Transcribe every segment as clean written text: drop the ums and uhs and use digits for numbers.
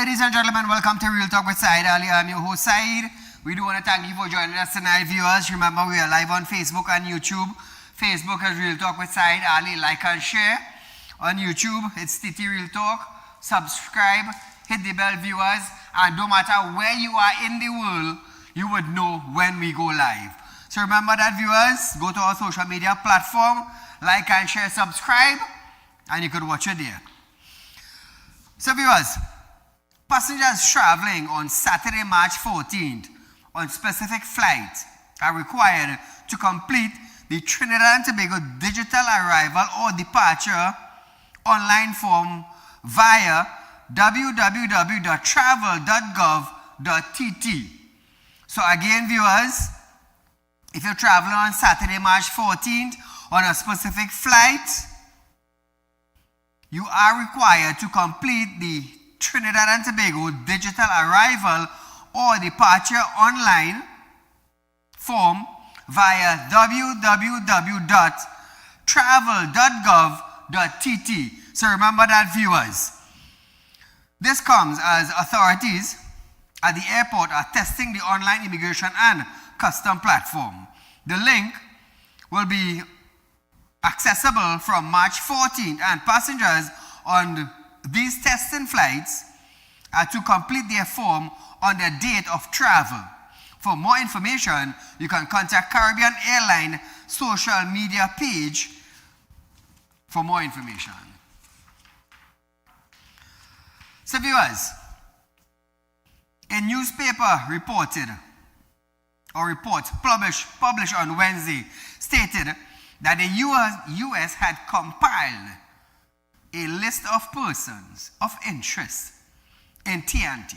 ladies and gentlemen, welcome to Real Talk with Saieed Ali. I'm your host, Saeed. We do want to thank you for joining us tonight, viewers. Remember, we are live on Facebook and YouTube. Facebook is Real Talk with Saieed Ali. Like and share. On YouTube, it's TT Real Talk. Subscribe, hit the bell, viewers. And no matter where you are in the world, you would know when we go live. So remember that, viewers. Go to our social media platform. Like and share, subscribe. And you could watch it there. So, viewers, passengers traveling on Saturday, March 14th on specific flights are required to complete the Trinidad and Tobago digital arrival or departure online form via www.travel.gov.tt. So again, viewers, if you're traveling on Saturday, March 14th on a specific flight, you are required to complete the Trinidad and Tobago digital arrival or departure online form via www.travel.gov.tt. So remember that, viewers. This comes as authorities at the airport are testing the online immigration and custom platform. The link will be accessible from March 14th, and passengers on these testing flights are to complete their form on the date of travel. For more information, you can contact Caribbean Airline social media page for more information. So, viewers, a newspaper report published on Wednesday stated that the U.S. had compiled a list of persons of interest in TNT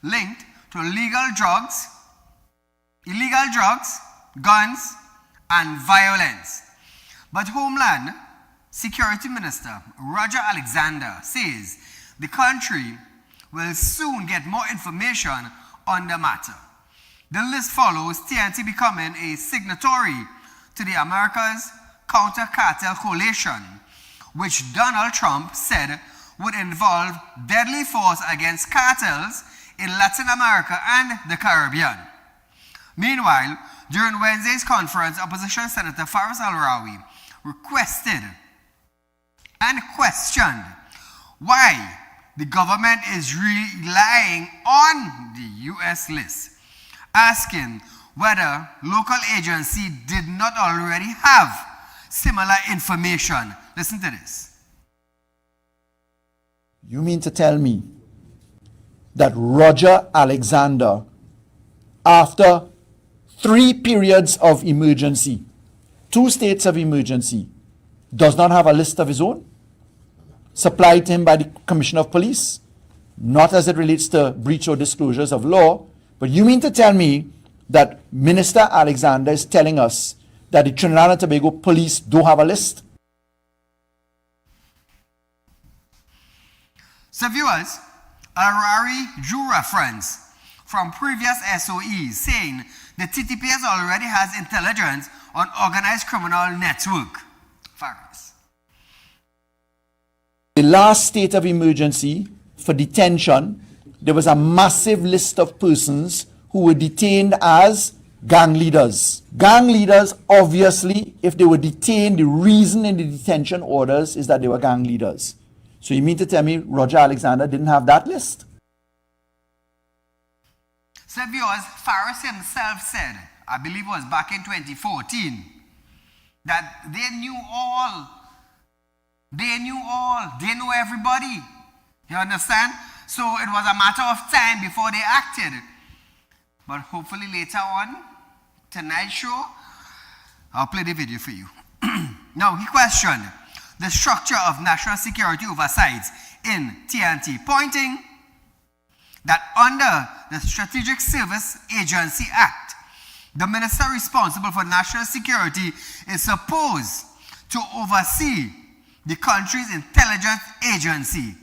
linked to illegal drugs, guns, and violence. But Homeland Security Minister Roger Alexander says the country will soon get more information on the matter. The list follows TNT becoming a signatory to the America's Counter Cartel Coalition, which Donald Trump said would involve deadly force against cartels in Latin America and the Caribbean. Meanwhile, during Wednesday's conference, opposition Senator Faris Al-Rawi requested and questioned why the government is relying on the U.S. list, asking whether local agency did not already have similar information. Listen to this. You mean to tell me that Roger Alexander, after 3 periods of emergency, 2 states of emergency, does not have a list of his own, supplied to him by the Commissioner of Police, not as it relates to breach or disclosures of law, but you mean to tell me that Minister Alexander is telling us that the Trinidad and Tobago police don't have a list? So, viewers, Al-Rawi drew reference from previous SOEs saying the TTPS already has intelligence on organized criminal network. Faris. The last state of emergency for detention, there was a massive list of persons who were detained as gang leaders. Gang leaders, obviously, if they were detained, the reason in the detention orders is that they were gang leaders. So you mean to tell me Roger Alexander didn't have that list? So, viewers, Faris himself said, I believe it was back in 2014, that they knew all. They know everybody. You understand? So it was a matter of time before they acted. But hopefully later on, tonight's show, I'll play the video for you. Now, he questioned the structure of national security oversight in TNT, pointing that under the Strategic Service Agency Act, the minister responsible for national security is supposed to oversee the country's intelligence agency,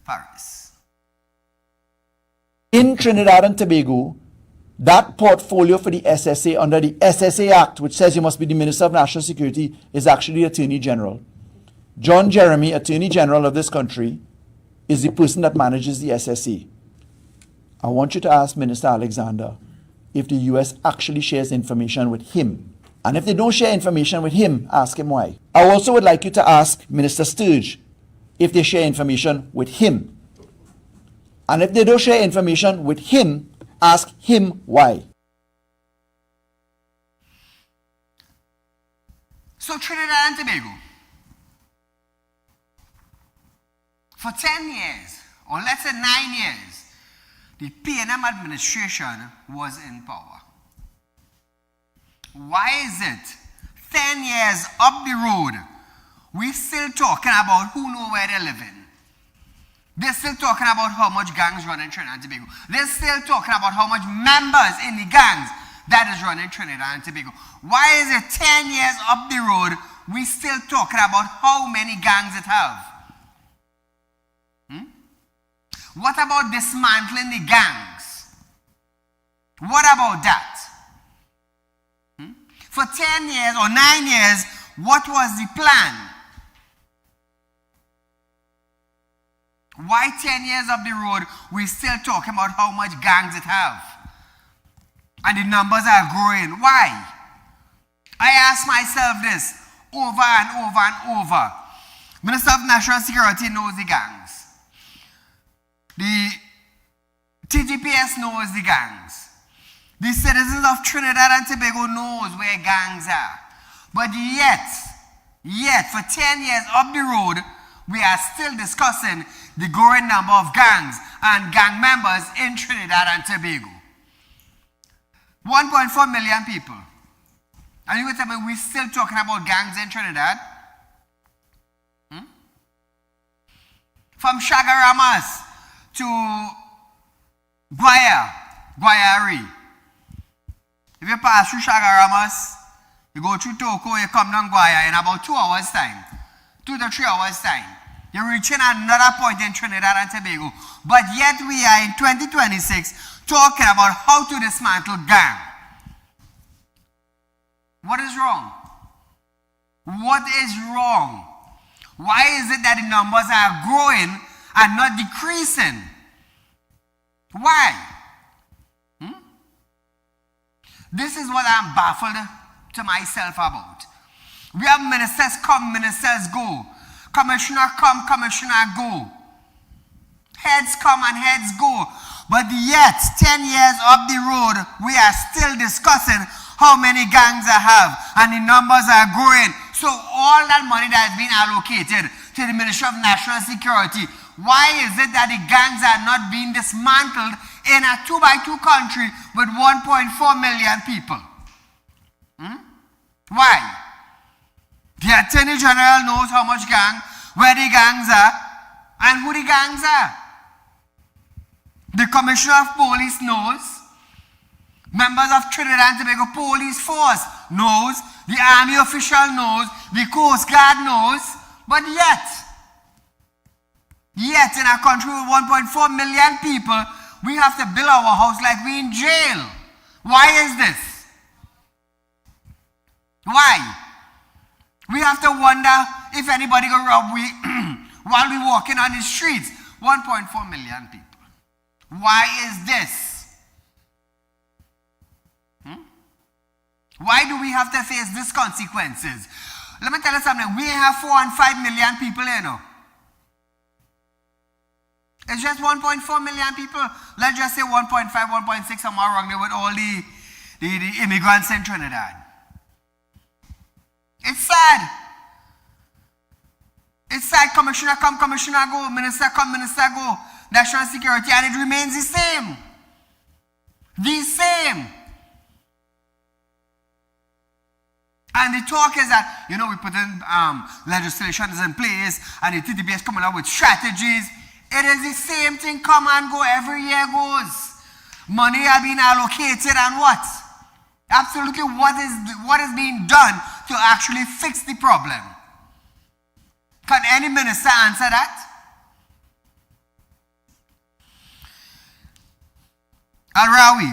Faris. In Trinidad and Tobago, that portfolio for the SSA under the SSA Act, which says you must be the Minister of National Security, is actually the Attorney General. John Jeremy, Attorney General of this country, is the person that manages the SSA. I want you to ask Minister Alexander if the US actually shares information with him. And if they don't share information with him, ask him why. I also would like you to ask Minister Sturge if they share information with him. And if they don't share information with him, ask him why. So Trinidad and Tobago, for 10 years, or let's say 9 years, the PNM administration was in power. Why is it 10 years up the road, we're still talking about who know where they're living? They're still talking about how much gangs run in Trinidad and Tobago. They're still talking about how much members in the gangs that is running Trinidad and Tobago. Why is it 10 years up the road, we still talking about how many gangs it have? What about dismantling the gangs? What about that? For 10 years or 9 years, what was the plan? Why 10 years up the road, we're still talking about how much gangs it have? And the numbers are growing. Why? I ask myself this over and over and over. Minister of National Security knows the gangs. The TGPS knows the gangs. The citizens of Trinidad and Tobago knows where gangs are. But yet, for 10 years up the road, we are still discussing the growing number of gangs and gang members in Trinidad and Tobago. 1.4 million people. And you will tell me we're still talking about gangs in Trinidad? From Chagaramas to Guayari. If you pass through Chagaramas, you go through Toko, you come down Guaya in about 2 hours time. 2 to 3 hours time. You're reaching another point in Trinidad and Tobago. But yet we are in 2026 talking about how to dismantle gang. What is wrong? What is wrong? Why is it that the numbers are growing and not decreasing? Why? This is what I'm baffled to myself about. We have ministers come, ministers go. Commissioner come, commissioner go. Heads come and heads go. But yet, 10 years up the road, we are still discussing how many gangs I have. And the numbers are growing. So all that money that has been allocated to the Ministry of National Security, why is it that the gangs are not being dismantled in a 2x2 country with 1.4 million people? Why? The Attorney General knows how much gang, where the gangs are, and who the gangs are. The Commissioner of Police knows. Members of Trinidad and Tobago Police Force knows. The Army official knows. The Coast Guard knows. But yet in a country with 1.4 million people, we have to build our house like we're in jail. Why is this? Why? We have to wonder if anybody go rob we while we're walking on the streets. 1.4 million people. Why is this? Why do we have to face these consequences? Let me tell you something. We have 4 and 5 million people here now. It's just 1.4 million people. Let's just say 1.5, 1.6, somewhere wrong there with all the immigrants in Trinidad. It's sad. It's sad. Commissioner come, commissioner go. Minister come, minister go. National security, and it remains the same. The same. And the talk is that, we put in legislation is in place, and the TDP is coming up with strategies. It is the same thing, come and go, every year goes. Money are being allocated, and what? Absolutely, what is being done to actually fix the problem? Can any minister answer that? Al-Rawi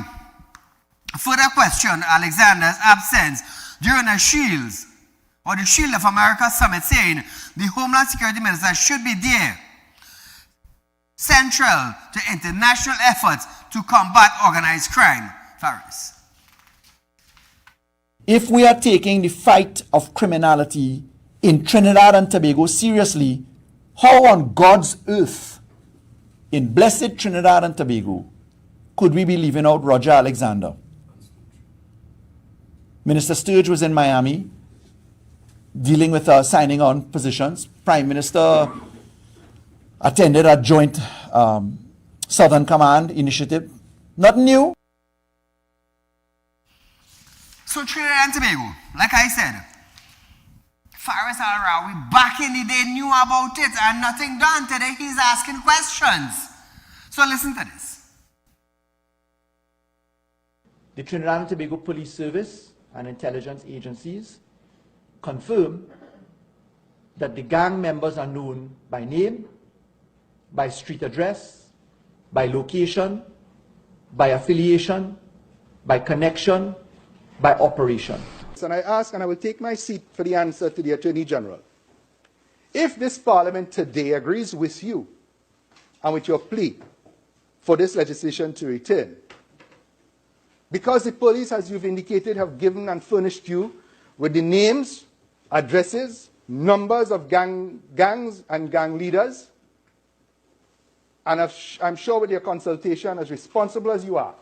further questioned Alexander's absence during the Shield of America summit, saying the Homeland Security Minister should be there. central to international efforts to combat organized crime. Faris. If we are taking the fight of criminality in Trinidad and Tobago seriously, how on God's earth, in blessed Trinidad and Tobago, could we be leaving out Roger Alexander? Minister Sturge was in Miami dealing with signing on positions. Prime Minister attended a joint Southern Command initiative. Not new. So Trinidad and Tobago, like I said, Faris Al-Rawi back in the day knew about it and nothing done. Today he's asking questions. So listen to this. The Trinidad and Tobago Police Service and intelligence agencies confirm that the gang members are known by name, by street address, by location, by affiliation, by connection, by operation. And I ask, and I will take my seat for the answer to the Attorney General. If this Parliament today agrees with you and with your plea for this legislation to return, because the police, as you've indicated, have given and furnished you with the names, addresses, numbers of gangs and gang leaders, and I'm sure with your consultation, as responsible as you are,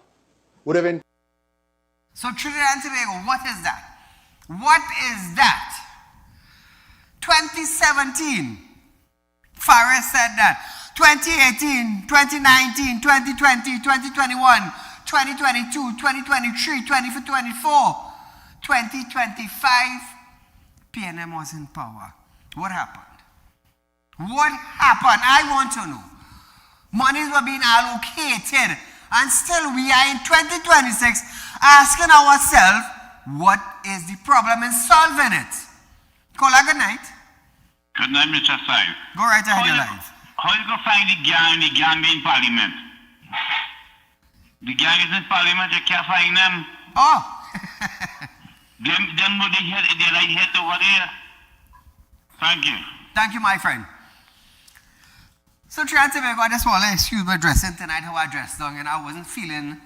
would have... So Trinidad and Tobago, what is that? What is that? 2017, Faris said that. 2018, 2019, 2020, 2021, 2022, 2023, 2024, 2025, PNM was in power. What happened? What happened? I want to know. Monies were being allocated, and still we are in 2026 asking ourselves, what is the problem in solving it? Kola, good night. Good night, Mr. Saib. Go right ahead, your life. How you go find the gang in Parliament? The gang is in Parliament, you can't find them. Oh. Them know they right head over there. Thank you. Thank you, my friend. So, Trinidad and Tobago, I just want to excuse my dressing tonight, how I dressed down, I wasn't feeling,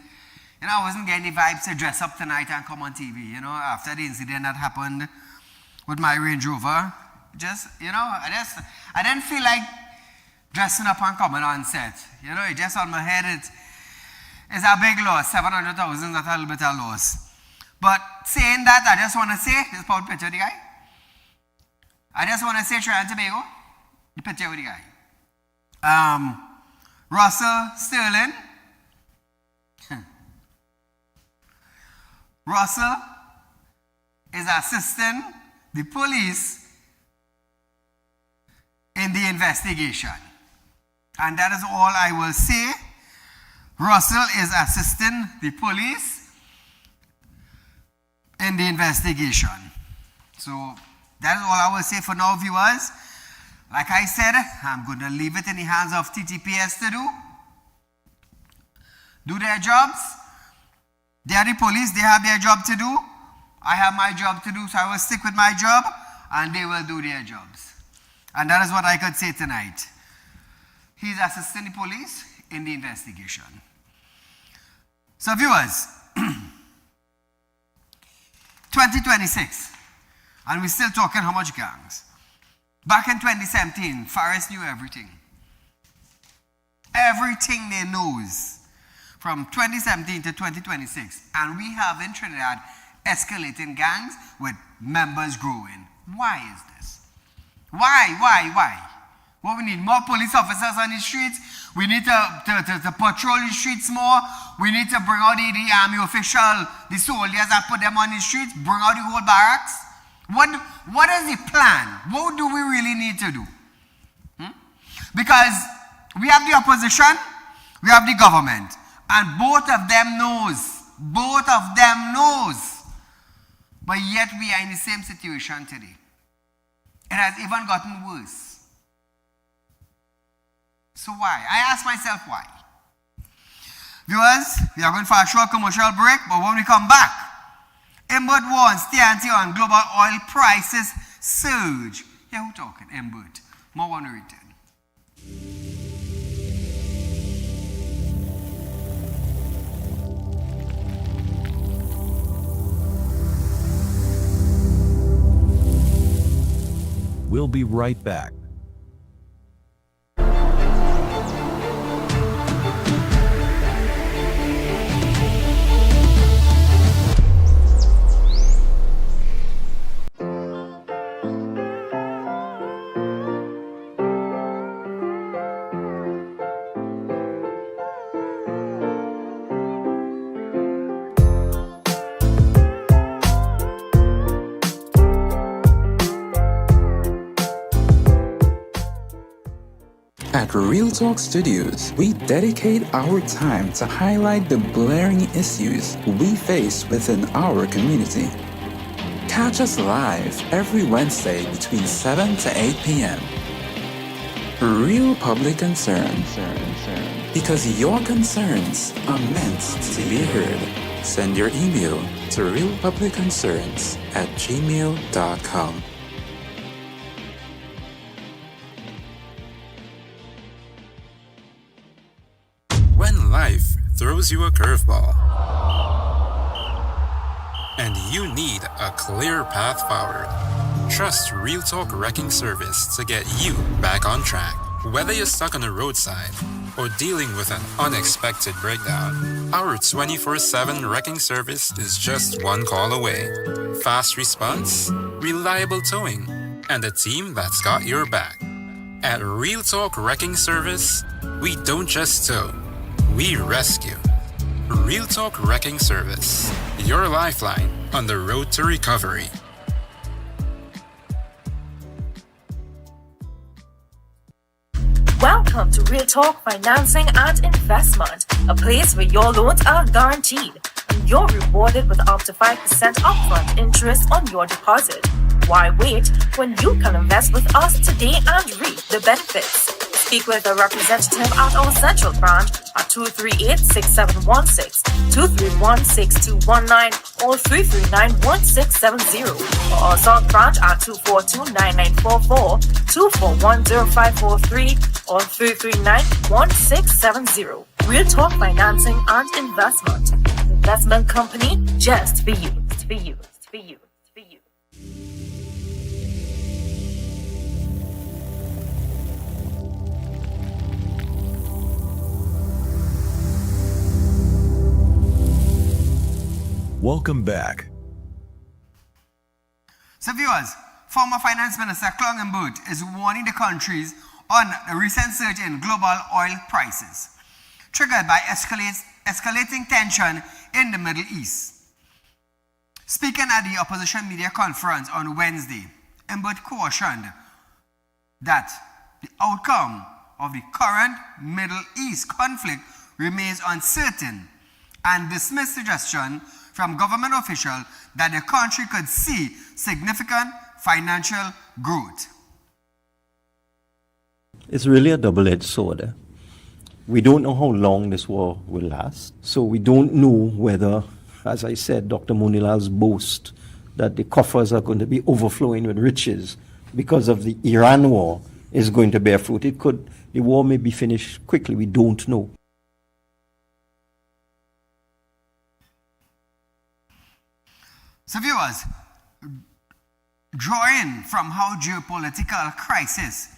I wasn't getting the vibes to dress up tonight and come on TV, after the incident that happened with my Range Rover. Just, I didn't feel like dressing up and coming on set. It just on my head, it's a big loss. 700,000 is a little bit of loss. But saying that, I just want to say, this proud picture of the guy. I just want to say Trinidad and Tobago, the picture with the guy. Russell Sterling. Russell is assisting the police in the investigation. And that is all I will say. Russell is assisting the police in the investigation. So that is all I will say for now, viewers. Like I said, I'm going to leave it in the hands of TTPS to do their jobs. They are the police, they have their job to do. I have my job to do, so I will stick with my job, and they will do their jobs. And that is what I could say tonight. He's assisting the police in the investigation. So viewers, 2026, and we're still talking how much gangs. Back in 2017, Faris knew everything. Everything they knows from 2017 to 2026. And we have in Trinidad escalating gangs with members growing. Why is this? Why? Well, we need more police officers on the streets. We need to patrol the streets more. We need to bring out the army official, the soldiers that put them on the streets, bring out the whole barracks. What is the plan? What do we really need to do? Because we have the opposition, we have the government, and both of them knows. But yet we are in the same situation today. It has even gotten worse. So why? I ask myself why. Viewers, we are going for a short commercial break, but when we come back, Embert warns TNT on global oil prices surge. Yeah, who talking? Embert. More when we return. We'll be right back. At Real Talk Studios, we dedicate our time to highlight the glaring issues we face within our community. Catch us live every Wednesday between 7 to 8 p.m. Real Public Concern. Because your concerns are meant to be heard. Send your email to realpublicconcerns@gmail.com. When life throws you a curveball and you need a clear path forward, trust Real Talk Wrecking Service to get you back on track. Whether you're stuck on the roadside or dealing with an unexpected breakdown, our 24/7 wrecking service is just one call away. Fast response, reliable towing, and a team that's got your back. At Real Talk Wrecking Service, we don't just tow, we rescue. Real Talk Wrecking Service, your lifeline on the road to recovery. Welcome to Real Talk Financing and Investment, a place where your loans are guaranteed and you're rewarded with up to 5% upfront interest on your deposit. Why wait when you can invest with us today and reap the benefits? Speak with a representative at our central branch at 238-6716, 231-6219, or 339-1670, or our south branch at 242-9944, 241-0543, or 339-1670. Real Talk Financing and Investment. Investment company just for you. For you. For you. For you. Welcome back. So viewers, former Finance Minister Clongenbert is warning the countries on the recent surge in global oil prices, triggered by escalating tension in the Middle East. Speaking at the opposition media conference on Wednesday, Mbert cautioned that the outcome of the current Middle East conflict remains uncertain and dismissed suggestion from government officials that the country could see significant financial growth. It's really a double-edged sword. We don't know how long this war will last. So we don't know whether, as I said, Dr. Monilal's boast that the coffers are going to be overflowing with riches because of the Iran war is going to bear fruit. The war may be finished quickly. We don't know. So viewers, drawing from how geopolitical crisis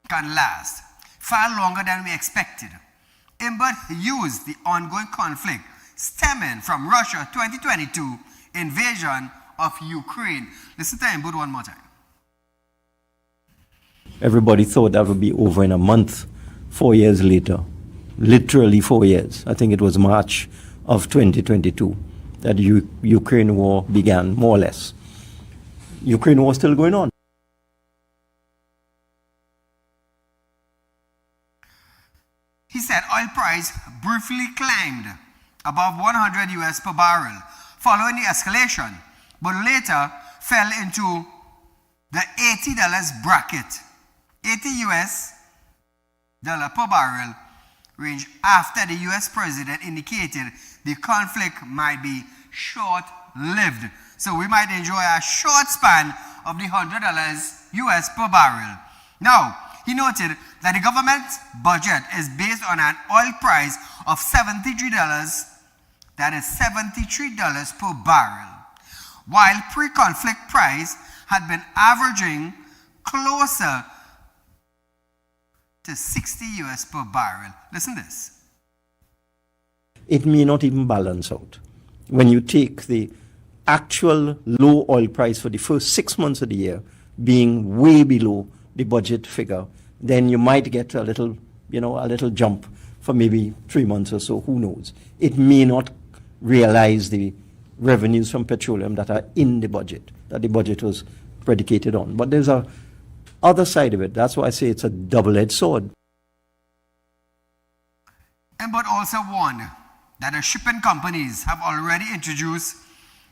can last far longer than we expected, Mbert used the ongoing conflict stemming from Russia's 2022 invasion of Ukraine. Listen to Mbert one more time. Everybody thought that would be over in a month. 4 years later, literally 4 years, I think it was March of 2022, that the Ukraine war began, more or less. Ukraine war still going on. He said oil price briefly climbed above 100 US per barrel following the escalation, but later fell into the $80 bracket, 80 US dollar per barrel range after the US president indicated the conflict might be short-lived. So we might enjoy a short span of the $100 US per barrel. Now, he noted that the government's budget is based on an oil price of $73, that is $73 per barrel, while pre-conflict price had been averaging closer to 60 US per barrel. Listen to this. It may not even balance out. When you take the actual low oil price for the first 6 months of the year being way below the budget figure, then you might get a little jump for maybe 3 months or so, who knows. It may not realize the revenues from petroleum that are in the budget, that the budget was predicated on. But there's a other side of it. That's why I say it's a double-edged sword. And but also warned that the shipping companies have already introduced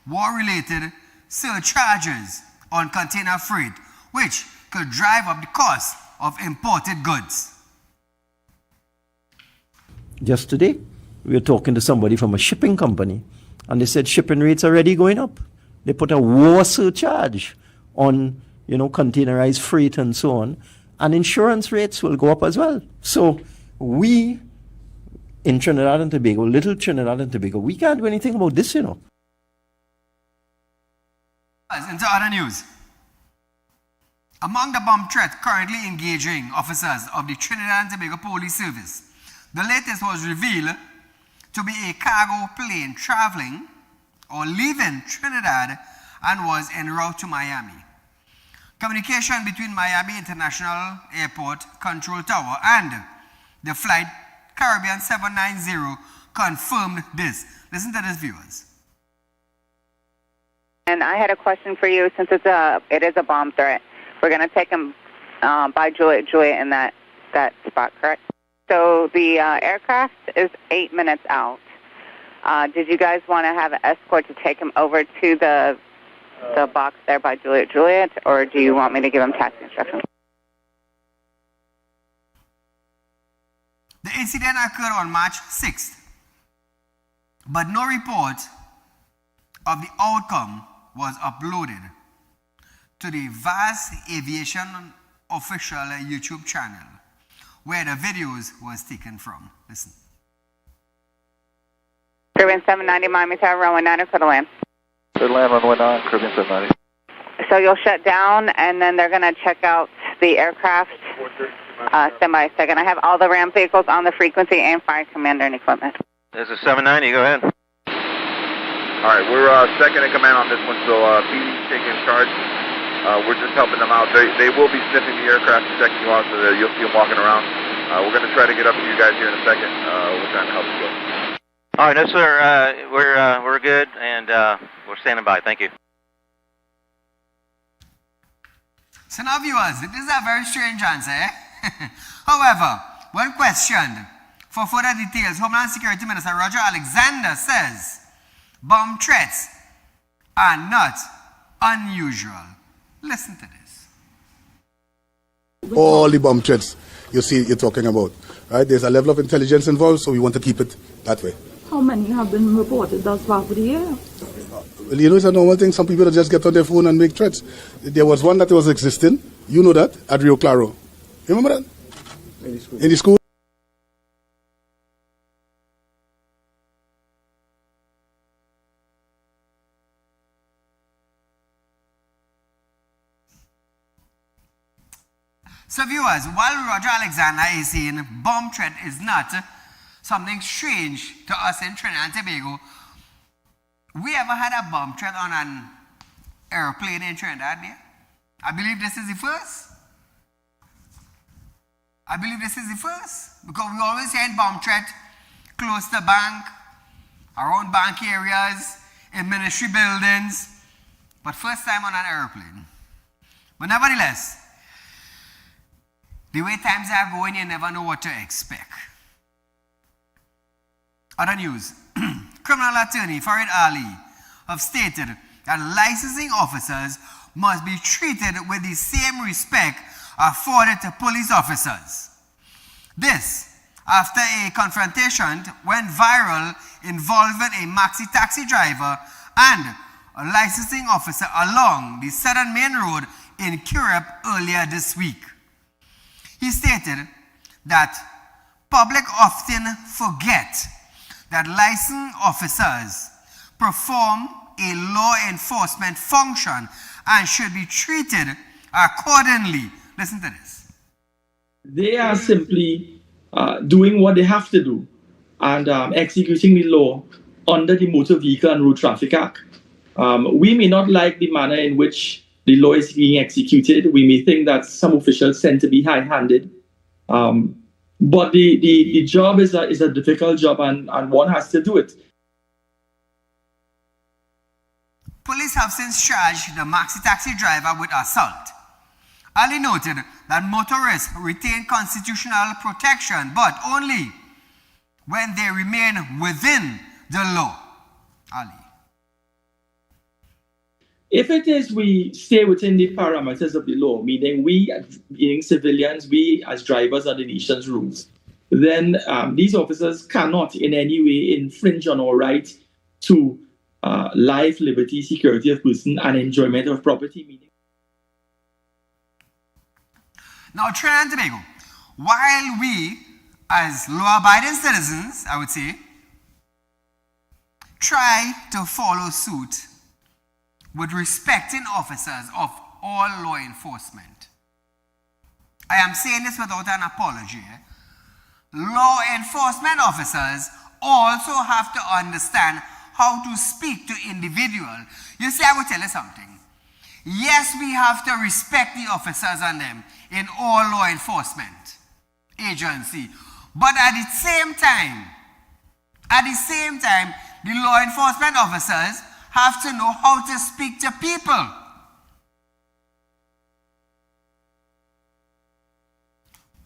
war-related surcharges on container freight, which could drive up the cost of imported goods. Just today, we were talking to somebody from a shipping company, and they said shipping rates are already going up. They put a war surcharge on, containerized freight and so on, and insurance rates will go up as well. So we, in Trinidad and Tobago, little Trinidad and Tobago, we can't do anything about this, Into other news. Among the bomb threats currently engaging officers of the Trinidad and Tobago Police Service, the latest was revealed to be a cargo plane traveling or leaving Trinidad and was en route to Miami. Communication between Miami International Airport Control Tower and the flight Caribbean 790 confirmed this. Listen to this, viewers. And I had a question for you, since it is a bomb threat. We're going to take him by Juliet in that spot, correct? So the aircraft is 8 minutes out. Did you guys want to have an escort to take him over to the box there by Juliet, or do you want me to give him taxi instructions? The incident occurred on March 6th, but no report of the outcome was uploaded to the Vast Aviation official YouTube channel, where the videos was taken from. Listen. Caribbean 790, Miami Tower, runway 9, clear to land. Clear to land, runway 9, Caribbean 790. So you'll shut down, and then they're going to check out the aircraft. Stand by a second. I have all the ramp vehicles on the frequency and fire commander and equipment. This is 790, go ahead. All right, we're second in command on this one, so PD's taking charge. We're just helping them out. They will be sniffing the aircraft and checking you out, so that you'll see them walking around. We're going to try to get up to you guys here in a second. We're trying to help you out. All right, no, sir. We're good, and we're standing by. Thank you. So now, viewers, this is a very strange answer, eh? However, when questioned for further details, Homeland Security Minister Roger Alexander says bomb threats are not unusual. Listen to this. All the bomb threats you're talking about, right? There's a level of intelligence involved, so we want to keep it that way. How many have been reported thus far for the year? Well, it's a normal thing. Some people just get on their phone and make threats. There was one that was existing, that, at Rio Claro. Remember that? In the school. So viewers, while Roger Alexander is saying bomb threat is not something strange to us in Trinidad and Tobago, we ever had a bomb threat on an airplane in Trinidad there? I believe this is the first. Because we always hear bomb threat close to bank, around bank areas, in ministry buildings, but first time on an airplane. But nevertheless, the way times are going, you never know what to expect. Other news. Criminal attorney Saieed Ali have stated that licensing officers must be treated with the same respect afforded to police officers. This after a confrontation went viral involving a maxi taxi driver and a licensing officer along the Southern Main Road in Curepe earlier this week. He stated that public often forget that licensed officers perform a law enforcement function and should be treated accordingly. Listen to this. They are simply doing what they have to do and executing the law under the Motor Vehicle and Road Traffic Act. We may not like the manner in which the law is being executed. We may think that some officials tend to be high-handed. But the job is a difficult job, and one has to do it. Police have since charged the maxi taxi driver with assault. Ali noted that motorists retain constitutional protection, but only when they remain within the law. Ali. If it is we stay within the parameters of the law, meaning we, being civilians, we as drivers are the nation's rules, then these officers cannot in any way infringe on our right to life, liberty, security of person, and enjoyment of property. Now, Trinidad and Tobago, while we, as law-abiding citizens, I would say, try to follow suit with respecting officers of all law enforcement. I am saying this without an apology. Law enforcement officers also have to understand how to speak to individuals. You see, I will tell you something. Yes, we have to respect the officers and them in all law enforcement agency. But at the same time, the law enforcement officers have to know how to speak to people.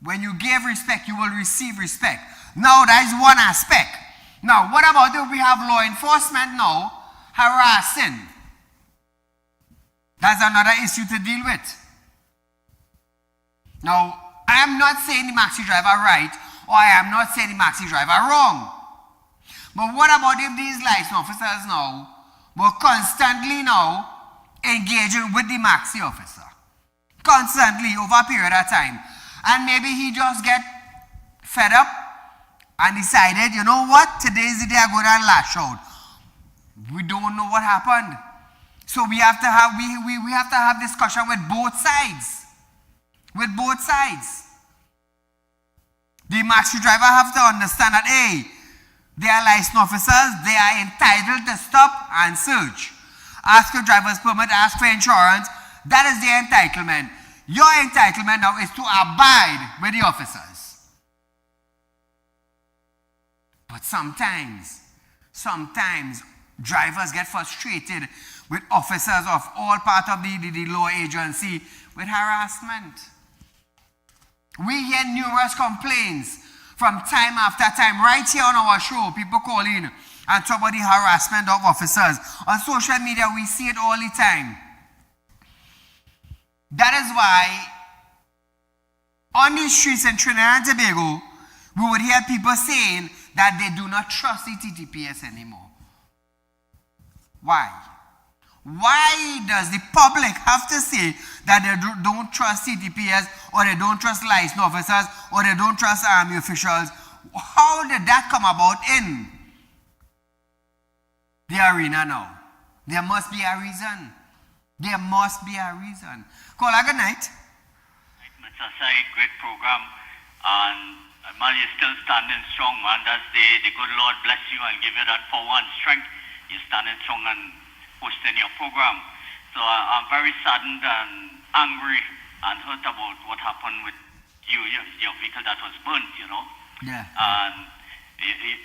When you give respect, you will receive respect. Now, that is one aspect. Now, what about if we have law enforcement now harassing? That's another issue to deal with. Now, I am not saying the maxi driver right, or I am not saying the maxi driver wrong. But what about if these license officers now were constantly now engaging with the maxi officer? Constantly over a period of time. And maybe he just get fed up and decided, you know what, today's the day I go down and lash out. We don't know what happened. So we have to have discussion with both sides. With both sides. The maxi driver have to understand that, hey, they are licensed officers, they are entitled to stop and search. Ask for driver's permit, ask for insurance. That is their entitlement. Your entitlement now is to abide with the officers. But sometimes drivers get frustrated with officers of all part of the law agency with harassment. We hear numerous complaints from time after time, right here on our show. People call in and talk about the harassment of officers. On social media, we see it all the time. That is why on the streets in Trinidad and Tobago, we would hear people saying that they do not trust the TTPS anymore. Why? Why does the public have to say that they don't trust TTPS, or they don't trust licensed officers, or they don't trust army officials? How did that come about in the arena now? There must be a reason. There must be a reason. Call, good night. Mr. Saieed, great program. And man, you're still standing strong, man. That's the good Lord bless you and give you that power and strength. You're standing strong and hosting your program. So I'm very saddened and angry and hurt about what happened with your vehicle that was burnt, you know. Yeah. And,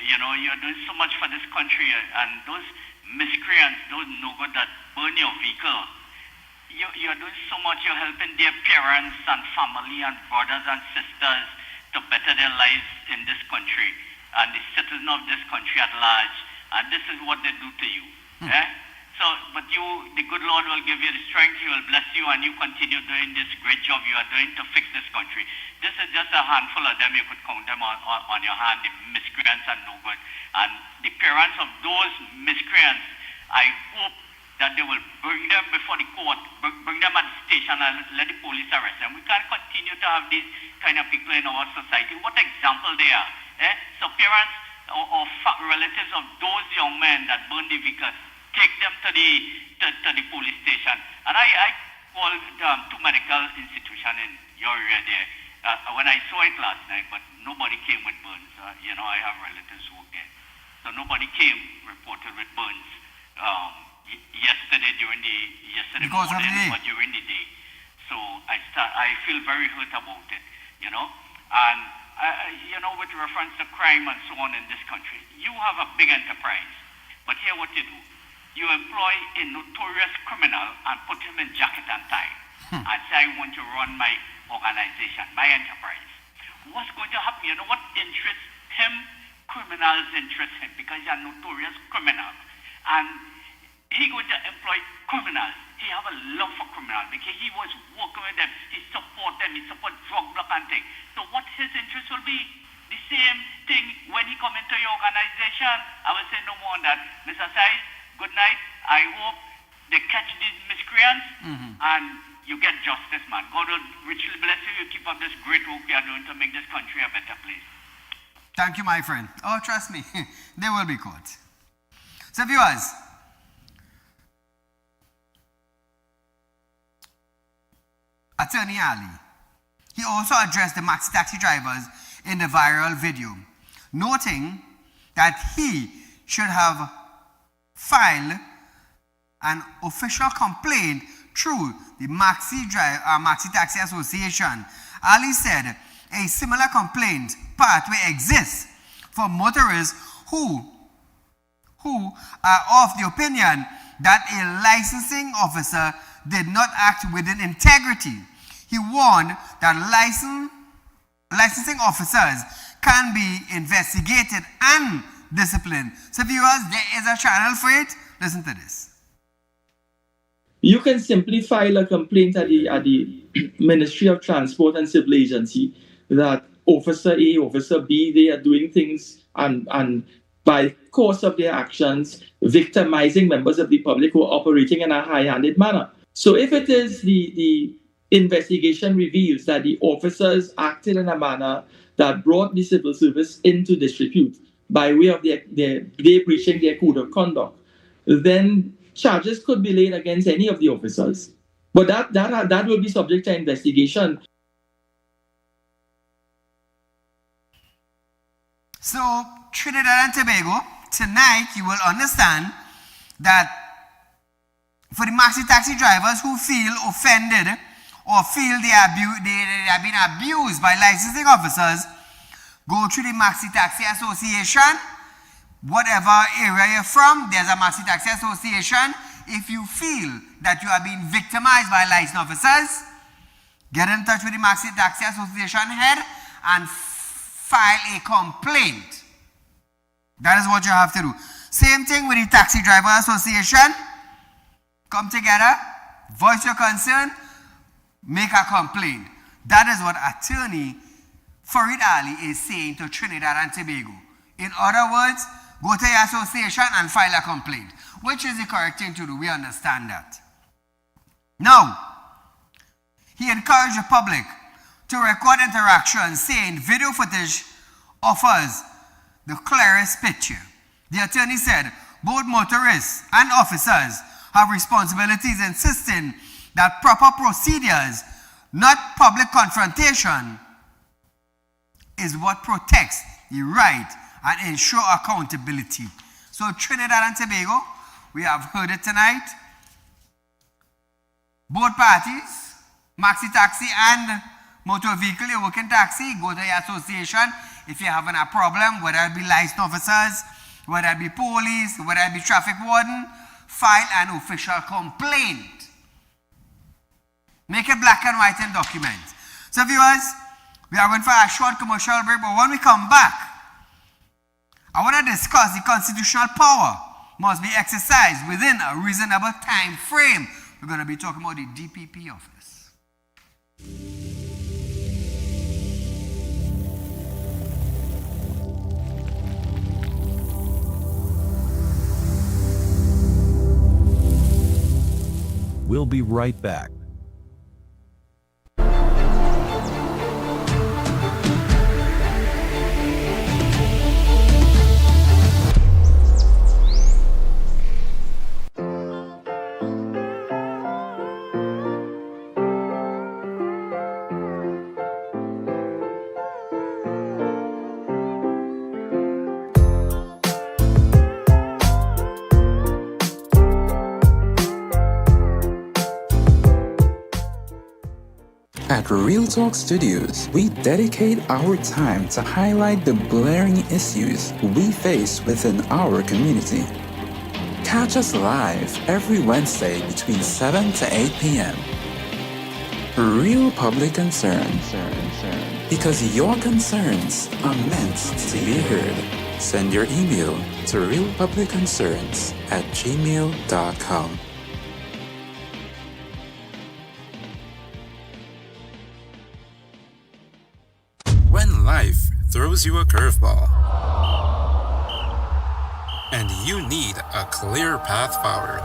you know, you're doing so much for this country, and those miscreants, those no-good that burn your vehicle, you're doing so much. You're helping their parents and family and brothers and sisters to better their lives in this country and the citizens of this country at large. And this is what they do to you. So, but you, the good Lord will give you the strength. He will bless you, and you continue doing this great job you are doing to fix this country. This is just a handful of them. You could count them on your hand, the miscreants and no good. And the parents of those miscreants, I hope that they will bring them before the court, bring them at the station and let the police arrest them. We can't continue to have these kind of people in our society. What example they are. So parents or relatives of those young men that burned the vehicle, take them to the police station. And I called to medical institution in your area there. When I saw it last night, but nobody came with burns. You know, I have relatives who work there. So nobody came reported with burns yesterday Because of the morning day. or during the day. So I feel very hurt about it, you know. And, you know, with reference to crime and so on in this country, you have a big enterprise. But here what you do, you employ a notorious criminal and put him in jacket and tie and say, I want to run my organization, my enterprise. What's going to happen? You know what interests him? Criminals interest him because he's a notorious criminal. And he's going to employ criminals. He have a love for criminals because he was working with them. He support them. He support drug block and things. So what his interest will be? The same thing when he come into your organization. I will say no more on that. Mr. Said, good night. I hope they catch these miscreants and you get justice, man. God will richly bless you. You keep up this great work you are doing to make this country a better place. Thank you, my friend. Oh, trust me, they will be caught. So, viewers, Attorney Ali, he also addressed the maxi taxi drivers in the viral video, noting that he should have filed an official complaint through the Maxi Taxi Association. Ali said a similar complaint pathway exists for motorists who are of the opinion that a licensing officer did not act within integrity. He warned that licensing officers can be investigated and disciplined. So viewers, there is a channel for it. Listen to this. You can simply file a complaint at the Ministry of Transport and Civil Agency that Officer A, Officer B, they are doing things and by course of their actions, victimizing members of the public who are operating in a high-handed manner. So if it is the investigation reveals that the officers acted in a manner that brought the civil service into disrepute by way of they breaching their code of conduct, then charges could be laid against any of the officers. But that will be subject to investigation. So, Trinidad and Tobago, tonight you will understand that for the maxi taxi drivers who feel offended or feel they have been abused by licensing officers, go to the Maxi Taxi Association. Whatever area you're from, there's a Maxi Taxi Association. If you feel that you are being victimized by licensed officers, get in touch with the Maxi Taxi Association head and file a complaint. That is what you have to do. Same thing with the Taxi Driver Association. Come together, voice your concern, make a complaint. That is what Attorney Saieed Ali is saying to Trinidad and Tobago. In other words, go to your association and file a complaint, which is the correct thing to do. We understand that. Now, he encouraged the public to record interactions, saying video footage offers the clearest picture. The attorney said both motorists and officers have responsibilities, insisting that proper procedures, not public confrontation, is what protects the right and ensure accountability. So Trinidad and Tobago, we have heard it tonight. Both parties, maxi taxi and motor vehicle, you work in taxi, go to your association. If you're having a problem, whether it be licensed officers, whether it be police, whether it be traffic warden, file an official complaint. Make it black and white in documents. So viewers, we are going for a short commercial break, but when we come back, I want to discuss the constitutional power must be exercised within a reasonable time frame. We're going to be talking about the DPP office. We'll be right back. At Real Talk Studios, we dedicate our time to highlight the glaring issues we face within our community. Catch us live every Wednesday between 7 to 8 p.m. Real Public Concern. Because your concerns are meant to be heard. Send your email to realpublicconcerns@gmail.com. When life throws you a curveball and you need a clear path forward,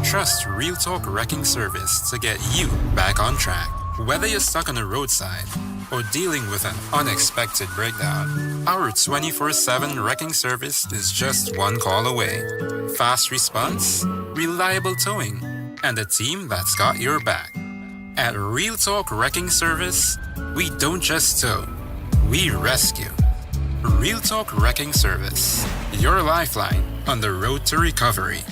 trust Real Talk Wrecking Service to get you back on track. Whether you're stuck on the roadside or dealing with an unexpected breakdown, our 24/7 wrecking service is just one call away. Fast response, reliable towing, and a team that's got your back. At Real Talk Wrecking Service, we don't just tow, we rescue. Real Talk Wrecking Service, your lifeline on the road to recovery.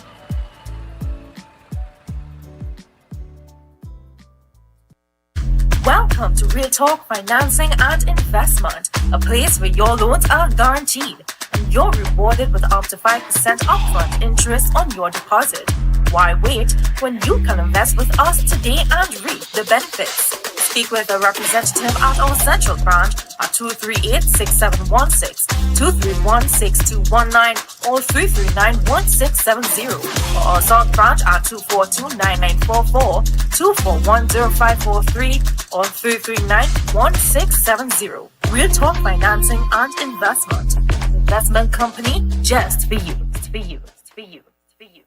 Welcome to Real Talk Financing and Investment, a place where your loans are guaranteed and you're rewarded with up to 5% upfront interest on your deposit. Why wait when you can invest with us today and reap the benefits? Speak with a representative at our central branch at 238-6716, 231-6219, or 339-1670, or our south branch at 242-9944, 241-0543, or 339-1670. Real Talk Financing and Investment. Investment company just for you. For you. For you. For you.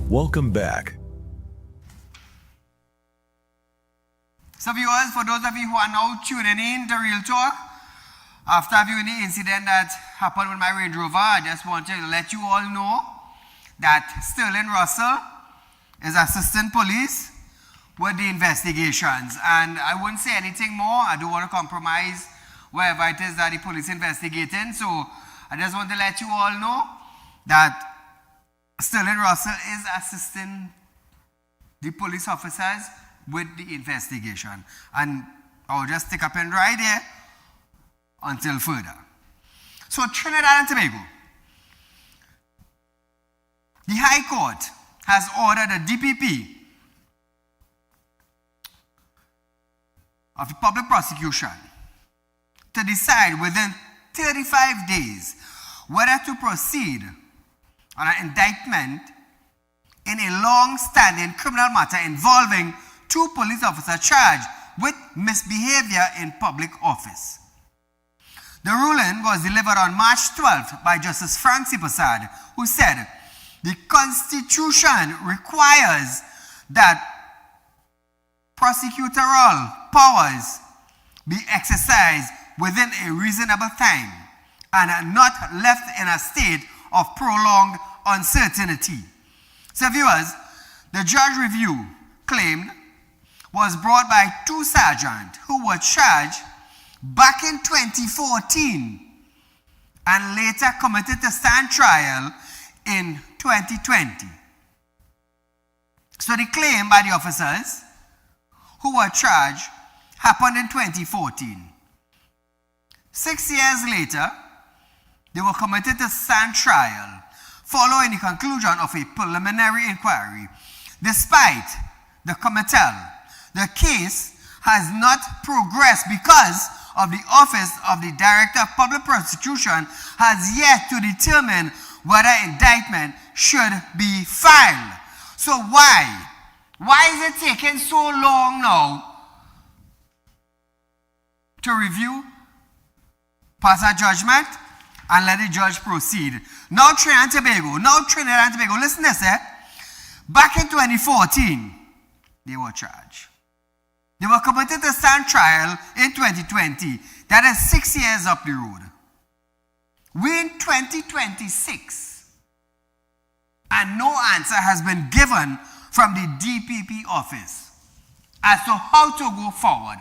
Welcome back. So viewers, for those of you who are now tuning in to Real Talk, after viewing the incident that happened with my Range Rover, I just wanted to let you all know that Sterling Russell is assistant police with the investigations. And I wouldn't say anything more. I don't want to compromise wherever it is that the police investigating. So I just want to let you all know that Sterling Russell is assisting the police officers with the investigation. And I'll just stick up and right there until further. So Trinidad and Tobago. The High Court has ordered a DPP of the public prosecution to decide within 35 days whether to proceed on an indictment in a long-standing criminal matter involving 2 police officers charged with misbehavior in public office. The ruling was delivered on March 12th by Justice Frank C. Prasad, who said the Constitution requires that prosecutorial powers be exercised within a reasonable time and not left in a state of prolonged uncertainty. So viewers, the judge review claimed was brought by 2 sergeants who were charged back in 2014 and later committed to stand trial in 2020. So the claim by the officers who were charged happened in 2014. 6 years later, they were committed to stand trial following the conclusion of a preliminary inquiry. Despite the committal, the case has not progressed because of the Office of the Director of Public Prosecution has yet to determine whether indictment should be filed. So why? Why is it taking so long now to review, pass a judgment, and let the judge proceed? Now Trinidad and Tobago, listen to this, back in 2014, they were charged. They were committed to stand trial in 2020. That is 6 years up the road. We're in 2026. And no answer has been given from the DPP office as to how to go forward.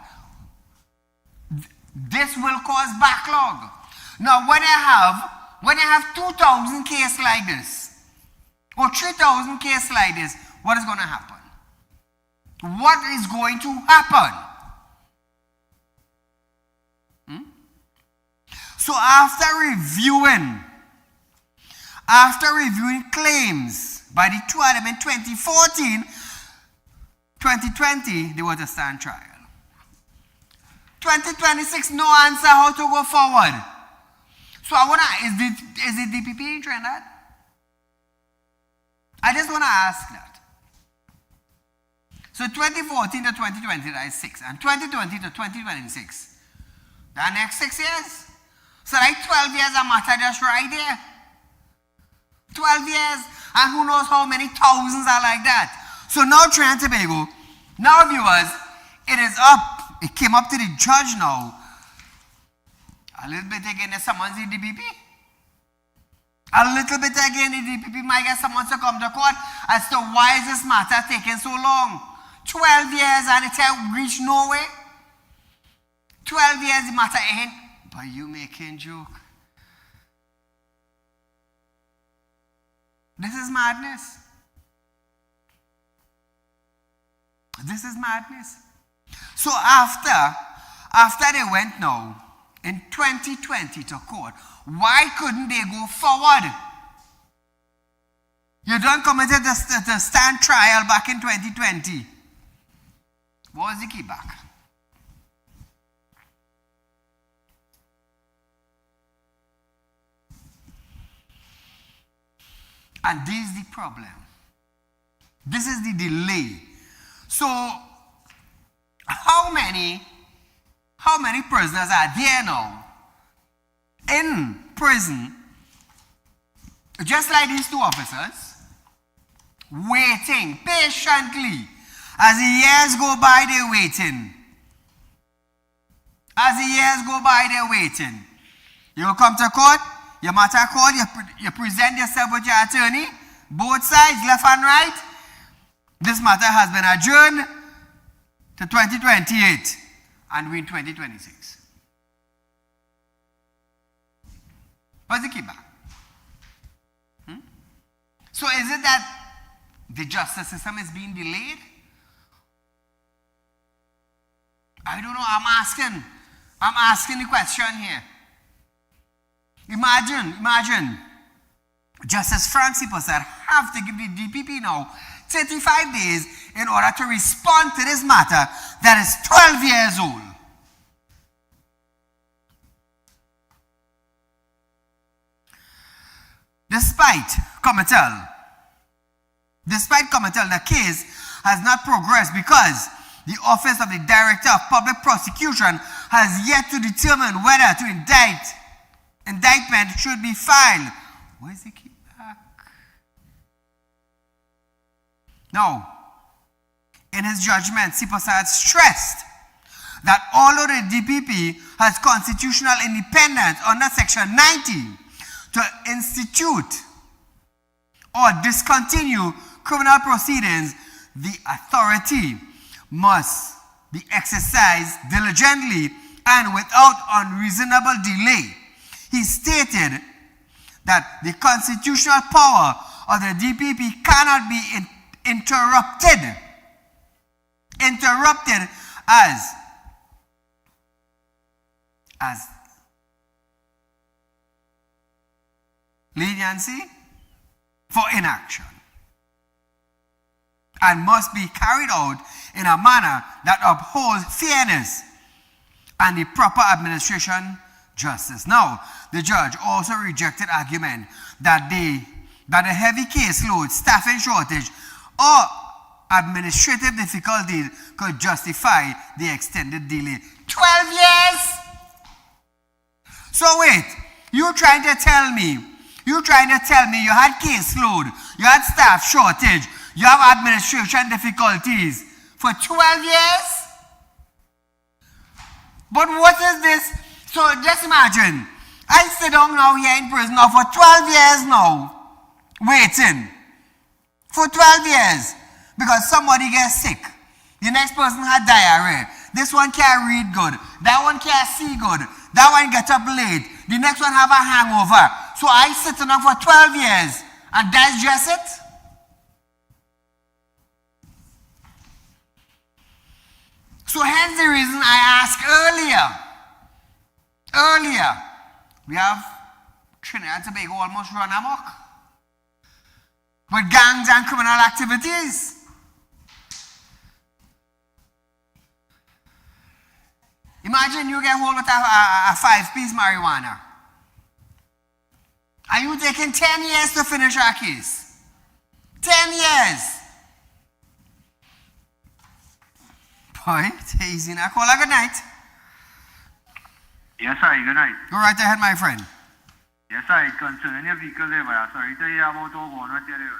This will cause backlog. Now, when you have 2,000 cases like this, or 3,000 cases like this, what is going to happen? What is going to happen? So after reviewing claims by the two of them in 2014, 2020, there was a stand trial. 2026, no answer how to go forward. So I want to, is the DPP in Trinidad? I just want to ask that. So 2014 to 2020, that is 6. And 2020 to 2026, the next 6 years. So like 12 years a matter just right there. 12 years, and who knows how many thousands are like that. So now Trinidad and Tobago, now viewers, it is up. It came up to the judge now. A little bit again, there's someone's the DPP. A little bit again, the DPP might get someone to come to court as to why is this matter taking so long. 12 years and it ain't reached nowhere. 12 years the matter ain't. But you making joke. This is madness. This is madness. So after they went now in 2020 to court, why couldn't they go forward? You done committed the stand trial back in 2020. What was the key back? And this is the problem. This is the delay. So, how many prisoners are there now in prison, just like these two officers, waiting patiently? As the years go by, they're waiting. As the years go by, they're waiting. You come to court, your matter court, you present yourself with your attorney, both sides, left and right. This matter has been adjourned to 2028, and we're in 2026. What's the key back? So is it that the justice system is being delayed? I don't know. I'm asking the question here. Imagine Justice Francis Passad have to give the DPP now 35 days in order to respond to this matter that is 12 years old. Despite Comitel, the case has not progressed because the Office of the Director of Public Prosecution has yet to determine whether to indictment should be filed. Where is the key back? Now, in his judgment, Sipasad stressed that although the DPP has constitutional independence under Section 90 to institute or discontinue criminal proceedings, the authority must be exercised diligently and without unreasonable delay. He stated that the constitutional power of the DPP cannot be interrupted as leniency for inaction, and must be carried out in a manner that upholds fairness and the proper administration justice. Now, the judge also rejected argument that the heavy caseload, staffing shortage, or administrative difficulties could justify the extended delay. 12 years? So wait, you're trying to tell me you had caseload, you had staff shortage, you have administration difficulties for 12 years? But what is this? So just imagine, I sit down now here in prison now for 12 years now, waiting. For 12 years, because somebody gets sick. The next person had diarrhea. This one can't read good. That one can't see good. That one get up late. The next one have a hangover. So I sit down for 12 years and digest it. So hence the reason I asked earlier, we have Trinidad and Tobago almost run amok with gangs and criminal activities. Imagine you get hold of a 5-piece marijuana. Are you taking 10 years to finish our case? 10 years. Boy, it's easy now. Call a good night. Yes, sir. Good night. Go right ahead, my friend. Yes, sir. Concerning your vehicle there, but sorry to hear about all going on there.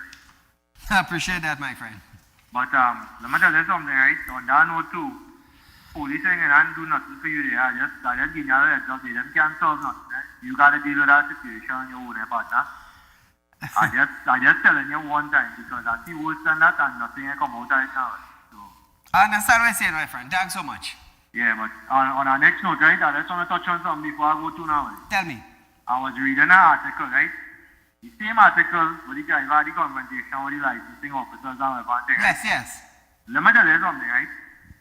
I appreciate that, my friend. But let me tell you something, right? On that note too, police ain't gonna do nothing for you there. Just give you a heads up. They just can't solve nothing. Right? You gotta deal with that situation on your own, partner. I just telling you one time because I see worse than that and nothing ain't come out right now. So I understand what you're saying, my friend. Thanks so much. yeah, but on our next note, right? I just want to touch on something before I go to now. Tell me. I was reading an article, right? The same article with the guy about the confrontation with the licensing officers and everything. Yes, yes. Let me tell you something, right?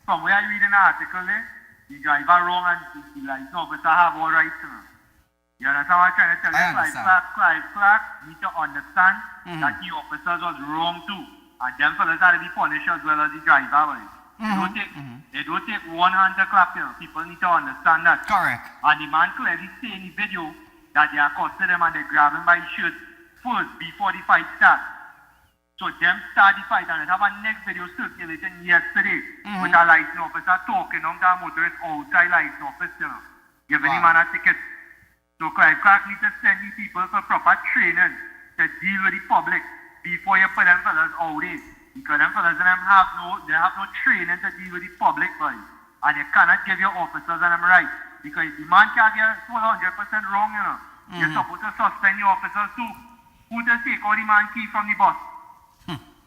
From where I read an article there, the driver wrong and the license officer have all rights to them. You understand what I'm trying to tell you? Clark need to understand that the officers was wrong too. And them fellas are to be punished as well as the driver. Right? They don't take one hand to clap, you know. People need to understand that. Correct. And the man clearly say in the video that they accosted them and they grab him by his shirt first before the fight starts. So them start the fight and they have a next video circulating yesterday with a license officer talking on the motorist outside license office, you know, giving the man a ticket. So Clark needs to send the people for proper training to deal with the public before you put them fellas out there. Because them fellas have no training to deal with the public, boy. And you cannot give your officers and them right. Because the man can't get 100% wrong, you know. You're supposed to suspend your officers too. Who just take all the man key from the bus?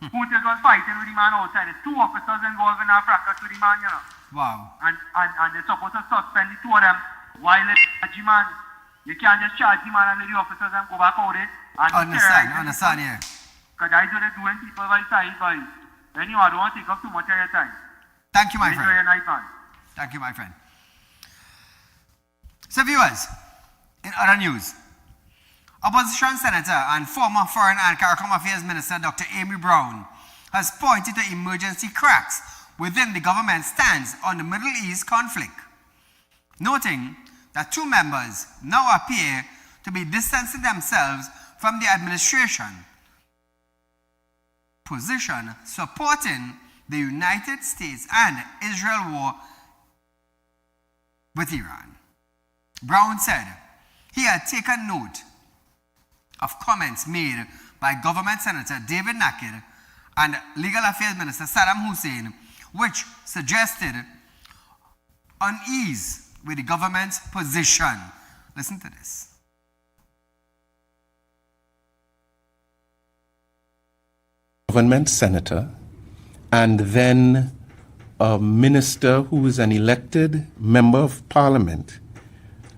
Who just was fighting with the man outside? There's 2 officers involved in a fracas with the man, you know. Wow. And they're supposed to suspend the 2 of them while they charge the man. You can't just charge the man and let the officers and go back out there. Understand, yeah. Because that's what they're doing people by side, boy. Anyway, I don't want to take up too much of your time. Thank you, my friend. Enjoy your night, man. Thank you, my friend. So, viewers, in other news, Opposition Senator and former Foreign and CARICOM Affairs Minister Dr. Amy Brown has pointed to emergency cracks within the government's stance on the Middle East conflict, noting that 2 members now appear to be distancing themselves from the administration position supporting the United States and Israel war with Iran. Brown said he had taken note of comments made by Government Senator David Naked and Legal Affairs Minister Saddam Hussein, which suggested unease with the government's position. Listen to this. Government senator and then a minister who is an elected member of parliament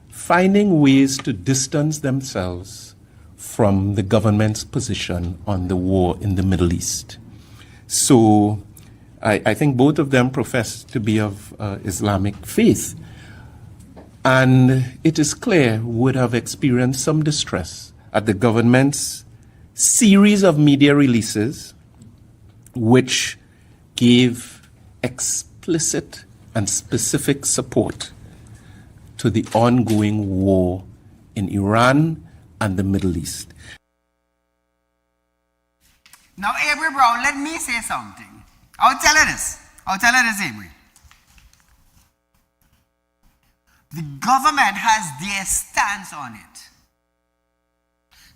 finding ways to distance themselves from the government's position on the war in the Middle East. So I think both of them profess to be of Islamic faith, and it is clear would have experienced some distress at the government's series of media releases which gave explicit and specific support to the ongoing war in Iran and the Middle East. Now, Avery Brown, let me say something. I'll tell her this, Avery. The government has their stance on it.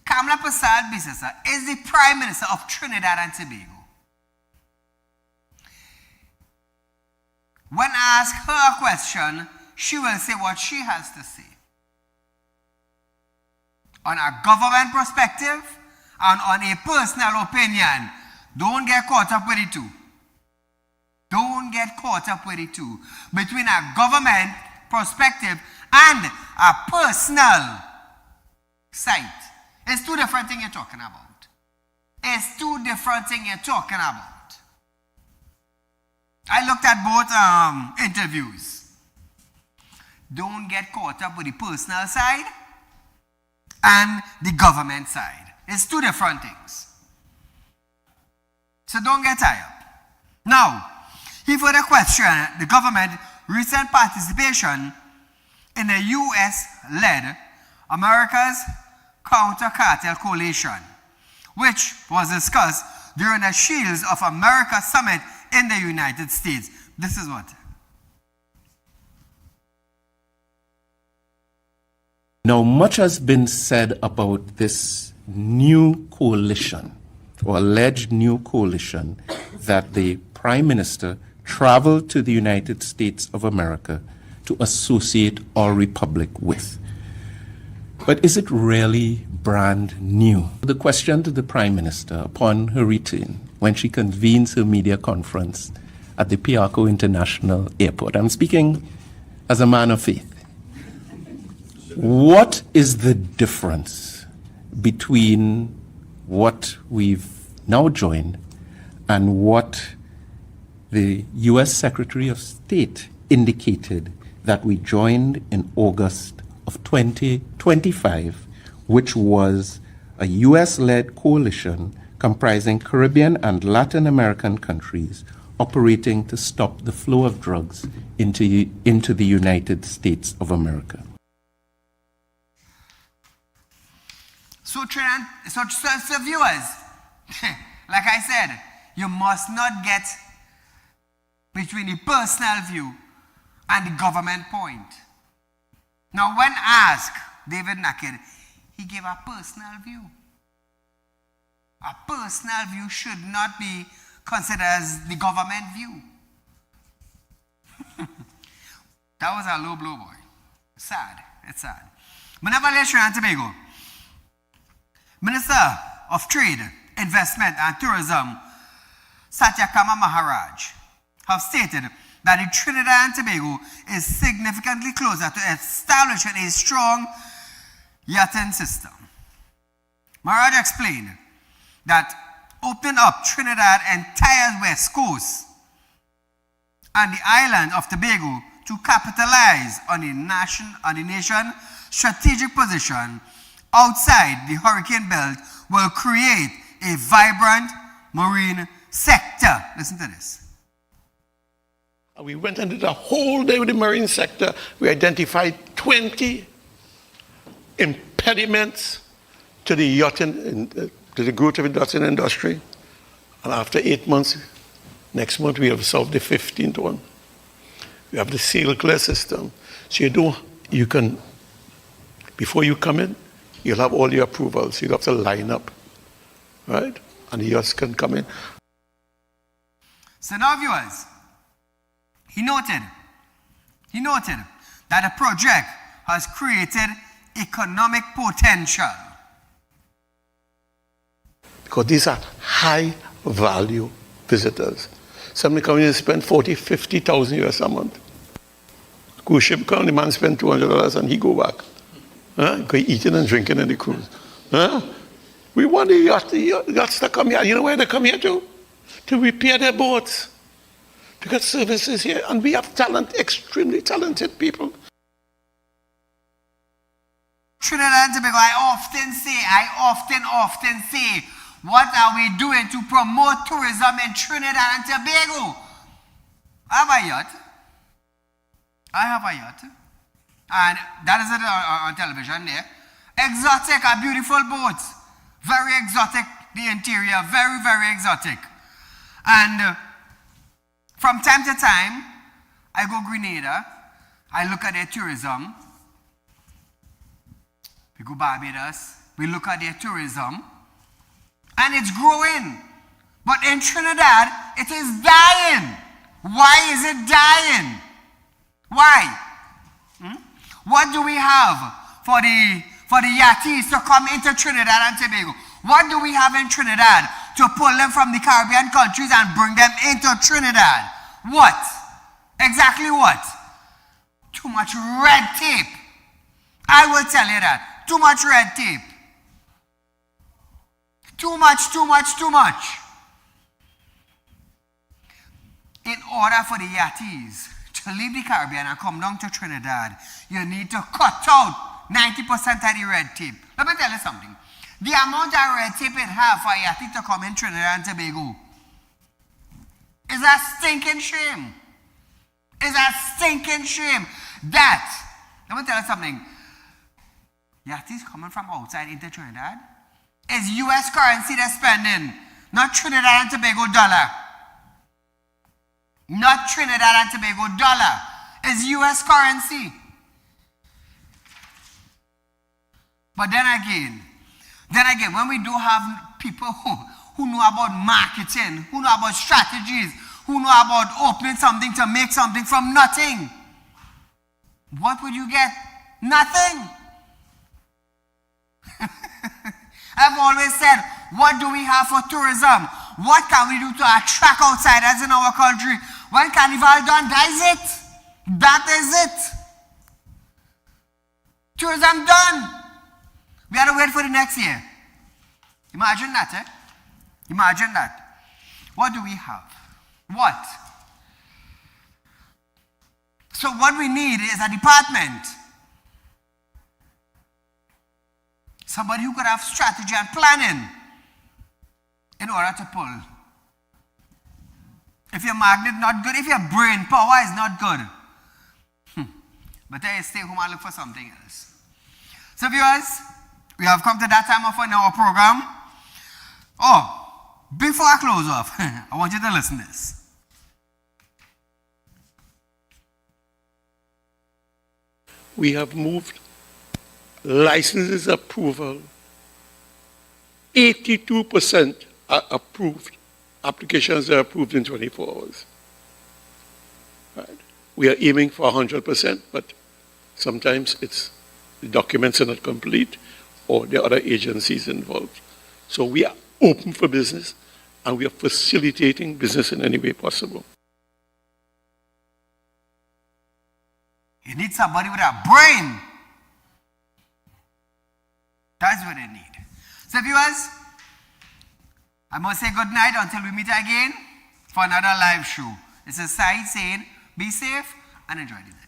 Kamala Prasad Bisesa is the Prime Minister of Trinidad and Tobago. When asked her a question, she will say what she has to say. On a government perspective and on a personal opinion, don't get caught up with it too. Don't get caught up with it too. Between a government perspective and a personal sight. It's two different things you're talking about. It's two different things you're talking about. I looked at both interviews. Don't get caught up with the personal side and the government side. It's two different things. So don't get tied up. Now, he further questioned the government recent participation in the US-led America's Counter-Cartel Coalition, which was discussed during the Shields of America Summit in the United States. This is what? Now, much has been said about this new coalition, or alleged new coalition, that the Prime Minister traveled to the United States of America to associate our republic with. But is it really brand new? The question to the Prime Minister upon her return, when she convenes her media conference at the Piarco International Airport. I'm speaking as a man of faith. What is the difference between what we've now joined and what the U.S. Secretary of State indicated that we joined in August of 2025, which was a U.S.-led coalition comprising Caribbean and Latin American countries operating to stop the flow of drugs into the United States of America? So viewers, like I said, you must not get between the personal view and the government point. Now, when asked, David Naked, he gave a personal view. A personal view should not be considered as the government view. That was a low blow, boy. Sad. It's sad. But nevertheless, Trinidad and Tobago, Minister of Trade, Investment and Tourism, Satyakama Maharaj, have stated that the Trinidad and Tobago is significantly closer to establishing a strong yachting system. Maharaj explained that opening up Trinidad entire west coast and the island of Tobago to capitalize on the nation's strategic position outside the hurricane belt will create a vibrant marine sector. Listen to this. We went into the whole day with the marine sector. We identified 20 impediments to the yachting, to the growth of the yachting industry. And after 8 months, next month we have solved the 15th one. We have the sail clear system. So you can, before you come in, you'll have all your approvals. You have to line up, right? And the yachts can come in. So now, viewers, he noted that the project has created economic potential. Because these are high value visitors. Somebody come in and spend 40, 50,000 US a month. Cruise ship come, the man spend $200 and he go back. Go eating and drinking in the cruise. We want the yachts to come here. You know where they come here to? To repair their boats. To get services here. And we have talent, extremely talented people. Trinidad and Tobago, I often say, what are we doing to promote tourism in Trinidad and Tobago? I have a yacht. And that is it on television there. Exotic, a beautiful boat. Very exotic, the interior, very, very exotic. And from time to time, I go Grenada, I look at their tourism. We go Barbados, we look at their tourism, and it's growing. But in Trinidad, it is dying. Why is it dying? Why? What do we have for the yachties to come into Trinidad and Tobago? What do we have in Trinidad to pull them from the Caribbean countries and bring them into Trinidad? What? Exactly what? Too much red tape. I will tell you that. Too much red tape. Too much, too much, too much. In order for the Yatis to leave the Caribbean and come down to Trinidad, you need to cut out 90% of the red tape. Let me tell you something. The amount of red tape it have for a Yati to come in Trinidad and Tobago is a stinking shame. It's a stinking shame. That, let me tell you something. Yatis coming from outside into Trinidad is US currency they're spending, not Trinidad and Tobago dollar. Not Trinidad and Tobago dollar. It's US currency. But then again, when we do have people who know about marketing, who know about strategies, who know about opening something to make something from nothing, what would you get? Nothing. I've always said, what do we have for tourism? What can we do to attract outsiders in our country? When Carnival done, that is it. That is it. Tourism done. We have to wait for the next year. Imagine that, eh? Imagine that. What do we have? What? So what we need is a department. Somebody who could have strategy and planning in order to pull. If your magnet not good, if your brain power is not good, but then you stay home and look for something else. So viewers, we have come to that time of our program. Oh, before I close off, I want you to listen to this. We have moved licenses approval. 82% are approved. Applications are approved in 24 hours. Right. We are aiming for 100%, but sometimes the documents are not complete or there are other agencies involved. So we are open for business and we are facilitating business in any way possible. You need somebody with a brain. That's what they need. So viewers, I must say good night until we meet again for another live show. This is Saieed saying, be safe and enjoy the night.